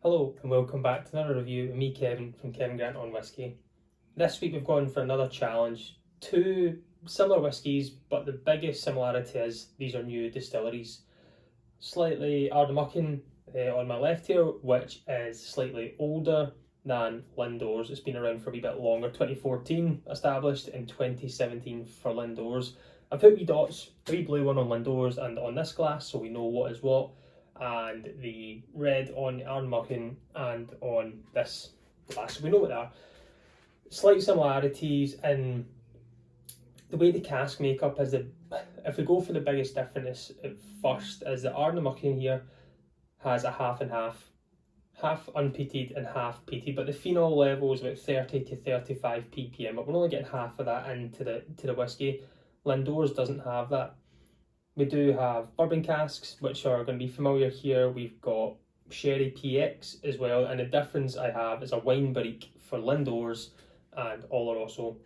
Hello and welcome back to another review of me, Kevin, from Kevin Grant on Whisky. This week we've gone for another challenge. Two similar whiskies, but the biggest similarity is these are new distilleries. Slightly Ardnamurchan on my left here, which is slightly older than Lindores. It's been around for a wee bit longer. 2014 established, in 2017 for Lindores. I've put wee dots, a wee blue one on Lindores and on this glass so we know what is what, and the red on Ardnamurchan and on this glass so we know what they are. Slight similarities in the way the cask makeup is. If we go for the biggest difference at first, is the Ardnamurchan here has a half and half unpeated and half peated, but the phenol level is about 30 to 35 ppm, but we're only getting half of that into the whiskey. Lindores doesn't have that. We do have bourbon casks, which are going to be familiar here. We've got sherry PX as well, and the difference I have is a wine barrique for Lindores and Oloroso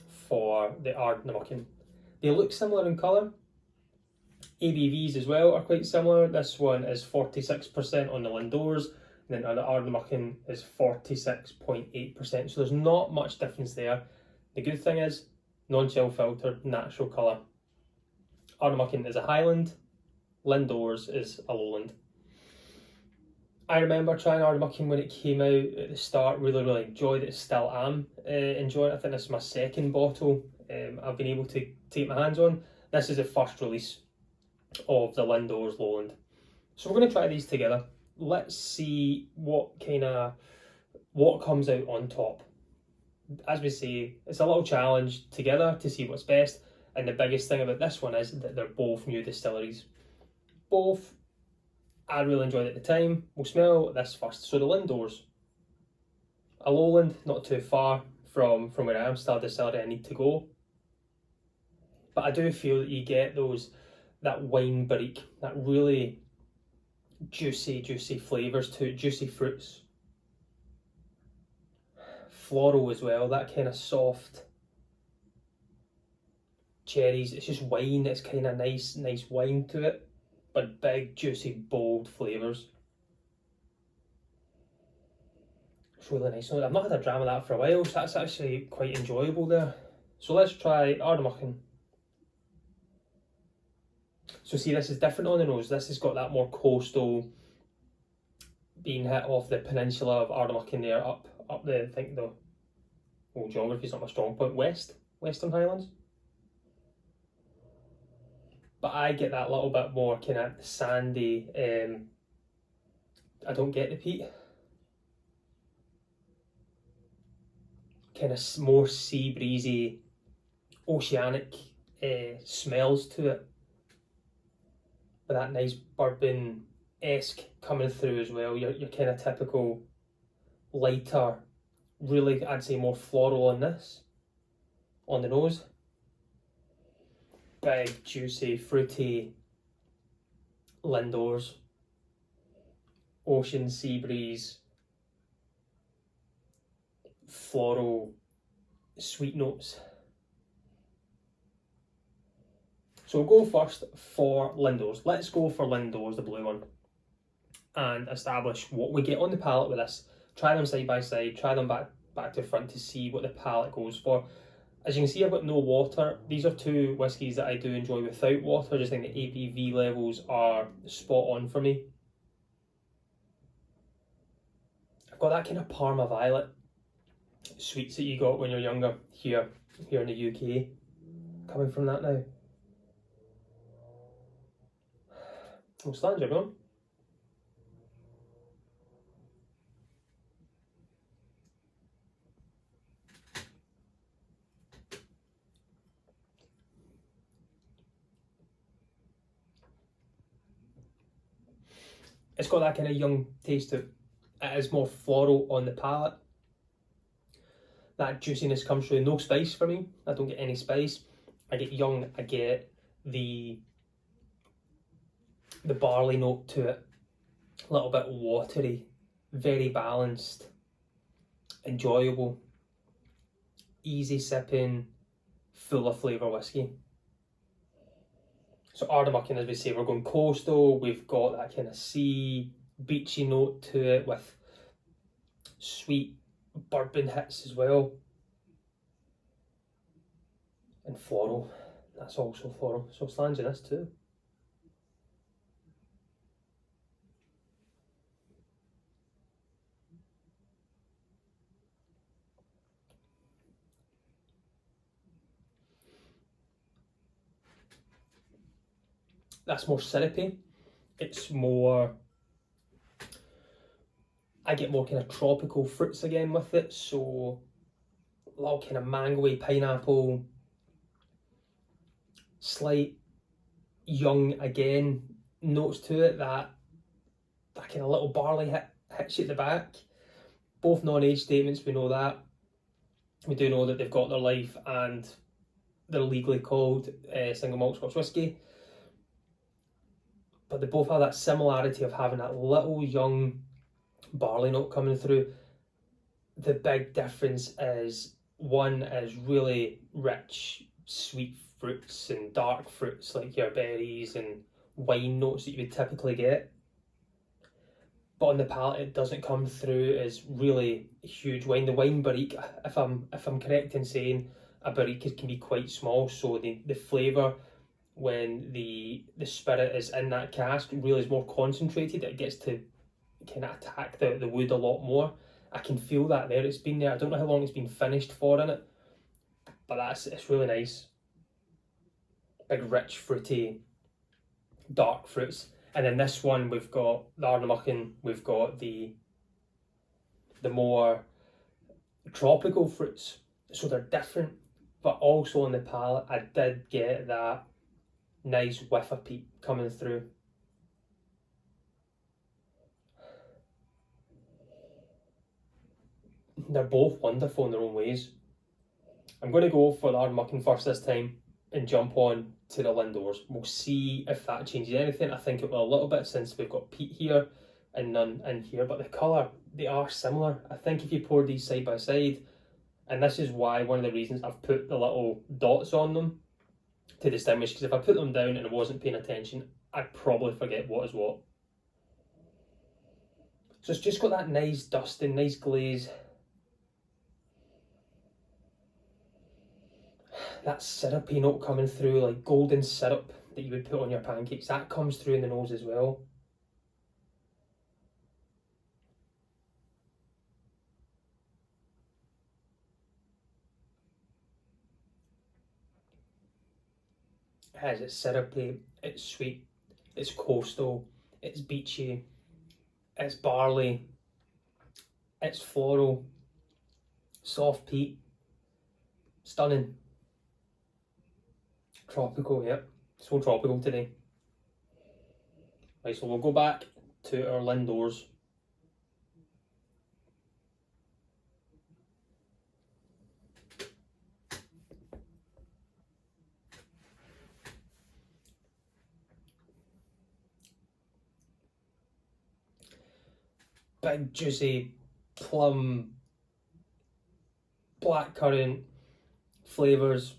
for the Ardnamurchan. They look similar in colour. ABVs as well are quite similar. This one is 46% on the Lindores, and then on the Ardnamurchan is 46.8%. So there's not much difference there. The good thing is non-chill filtered, natural colour. Ardnamurchan is a Highland, Lindores is a Lowland. I remember trying Ardnamurchan when it came out at the start, really enjoyed it, still am enjoying it. I think this is my second bottle I've been able to take my hands on. This is the first release of the Lindores Lowland. So we're going to try these together. Let's see what comes out on top. As we say, it's a little challenge together to see what's best. And the biggest thing about this one is that they're both new distilleries. Both I really enjoyed at the time. We'll smell this first. So the Lindores, a lowland, not too far from where I am, still a distillery I need to go. But I do feel that you get that wine barrique, that really juicy flavours to it, juicy fruits. Floral as well, that kind of soft cherries. It's just wine, it's kind of nice wine to it, but big, juicy, bold flavours. It's really nice. I've not had a dram of that for a while, so that's actually quite enjoyable there. So let's try Ardnamurchan. So see, this is different on the nose. This has got that more coastal, being hit off the peninsula of Ardnamurchan there, up the, I think geography's not my strong point, Western Highlands. But I get that little bit more kind of sandy, I don't get the peat. Kind of more sea breezy, oceanic smells to it. With that nice bourbon-esque coming through as well. Your kind of typical lighter, really I'd say more floral on this, on the nose. Big, juicy, fruity Lindores, ocean sea breeze, floral, sweet notes. So we'll go first for Lindores. Let's go for Lindores, the blue one, and establish what we get on the palate with this. Try them side by side, try them back to front to see what the palate goes for. As you can see, I've got no water. These are two whiskies that I do enjoy without water. I just think the ABV levels are spot on for me. I've got that kind of Parma Violet sweets that you got when you're younger here in the UK. Coming from that now. Well, stands everyone. It's got that kind of young taste to it. It is more floral on the palate. That juiciness comes through. No spice for me. I don't get any spice. I get young. I get the barley note to it. A little bit watery. Very balanced. Enjoyable. Easy sipping. Full of flavour whiskey. So Ardnamurchan, as we say, we're going coastal. We've got that kind of sea beachy note to it with sweet bourbon hits as well. And floral, that's also floral, so slàinte in this too. That's more syrupy. It's more, I get more kind of tropical fruits again with it, so a little kind of mangoey, pineapple, slight young again notes to it, that kind of little barley hits you at the back. Both non-age statements, we know that. We do know that they've got their life and they're legally called single malt Scotch whisky. But they both have that similarity of having that little young barley note coming through. The big difference is one is really rich, sweet fruits and dark fruits like your berries and wine notes that you would typically get. But on the palate, it doesn't come through as really huge wine. The wine barrique, if I'm correct in saying, a barrique can be quite small, so the flavour when the spirit is in that cask really is more concentrated. It gets to kind of attack the wood a lot more. I can feel that there. It's been there. I don't know how long it's been finished for in it, but it's really nice. Big, rich, fruity, dark fruits. And then this one, we've got the Ardnamurchan, we've got the more tropical fruits. So they're different, but also on the palate, I did get that nice whiff of peat coming through. They're both wonderful in their own ways. I'm going to go for the Ardnamurchan first this time and jump on to the Lindores. We'll see if that changes anything. I think it will a little bit since we've got peat here and none in here, but the colour, they are similar. I think if you pour these side by side, and this is why one of the reasons I've put the little dots on them to distinguish, because if I put them down and I wasn't paying attention, I'd probably forget what is what. So it's just got that nice dusting, nice glaze. That syrupy note coming through, like golden syrup that you would put on your pancakes, that comes through in the nose as well. It's syrupy, it's sweet, it's coastal, it's beachy, it's barley, it's floral, soft peat, stunning. Tropical, yep, so tropical today. Right, so we'll go back to our Lindores. Big juicy plum, blackcurrant flavours,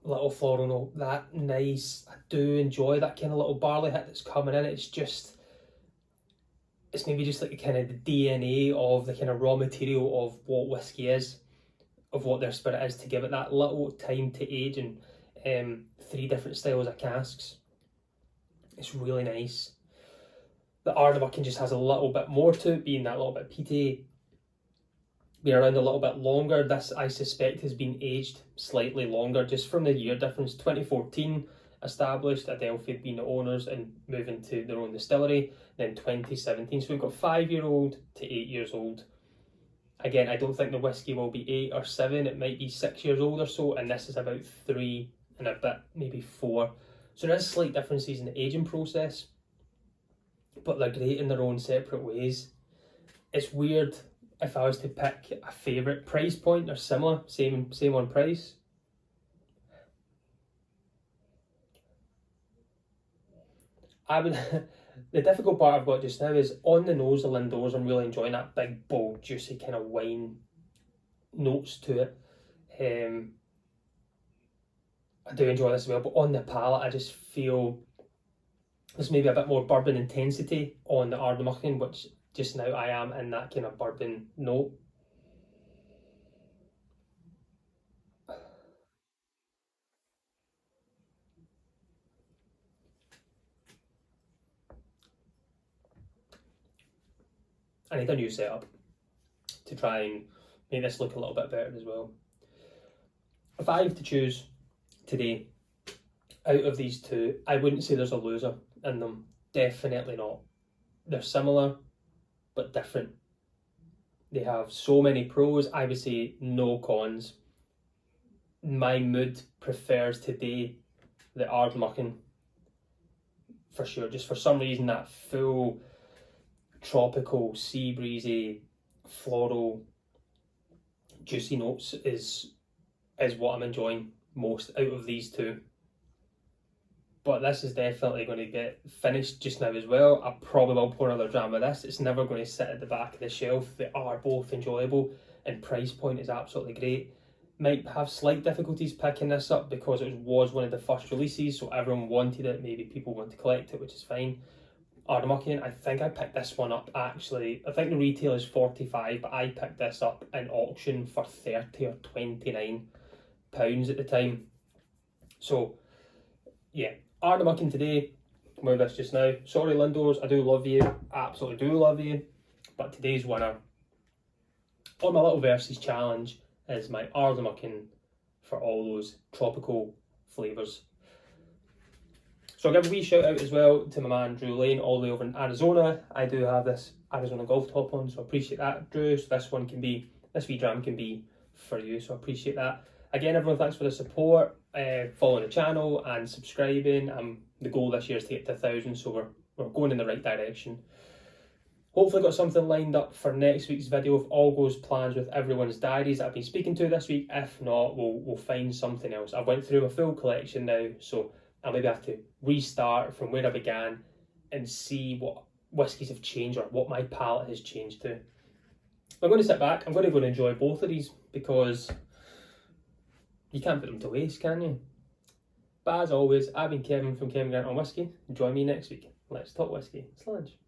little floral note, that nice. I do enjoy that kind of little barley hit that's coming in. It's maybe just like the kind of the DNA of the kind of raw material of what whiskey is, of what their spirit is, to give it that little time to age in 3 different styles of casks. It's really nice. The Ardnamurchan just has a little bit more to it, being that little bit peaty, been around a little bit longer. This, I suspect, has been aged slightly longer, just from the year difference. 2014 established, Adelphi being the owners and moving to their own distillery, then 2017. So we've got 5-year-old to 8 years old. Again, I don't think the whiskey will be 8 or 7, it might be 6 years old or so, and this is about 3 and a bit, maybe 4. So there is slight differences in the aging process, but they're great in their own separate ways. It's weird if I was to pick a favourite. Price point are similar, same on price. I would the difficult part I've got just now is on the nose, the Lindores, I'm really enjoying that big, bold, juicy kind of wine notes to it. I do enjoy this as well, but on the palate, I just feel There's maybe a bit more bourbon intensity on the Ardnamurchan, which just now I am in that kind of bourbon note. I need a new setup to try and make this look a little bit better as well. If I have to choose today out of these two, I wouldn't say there's a loser in them. Definitely not. They're similar but different. They have so many pros, I would say no cons. My mood prefers today the Ardnamurchan for sure. Just for some reason, that full tropical, sea breezy, floral, juicy notes is what I'm enjoying most out of these two. But this is definitely going to get finished just now as well. I probably will pour another dram of this. It's never going to sit at the back of the shelf. They are both enjoyable, and price point is absolutely great. Might have slight difficulties picking this up because it was one of the first releases, so everyone wanted it. Maybe people want to collect it, which is fine. Ardnamurchan, I think I picked this one up actually. I think the retail is 45, but I picked this up in auction for 30 or 29 pounds at the time. So yeah, Ardnamurchan today, with this just now. Sorry Lindores, I do love you, absolutely do love you, but today's winner on my little versus challenge is my Ardnamurchan for all those tropical flavours. So I'll give a wee shout out as well to my man Drew Lane all the way over in Arizona. I do have this Arizona golf top on, so I appreciate that, Drew. So this wee dram can be for you, so I appreciate that. Again, everyone, thanks for the support, following the channel and subscribing. The goal this year is to get to 1,000, so we're going in the right direction. Hopefully got something lined up for next week's video if all goes plans with everyone's diaries that I've been speaking to this week. If not, we'll find something else. I went through a full collection now, so I'll maybe have to restart from where I began and see what whiskies have changed or what my palate has changed to. I'm going to sit back. I'm going to go and enjoy both of these because you can't put them to waste, can you? But as always, I've been Kevin from Kevin Grant on Whisky. Join me next week. Let's talk whiskey. Sludge.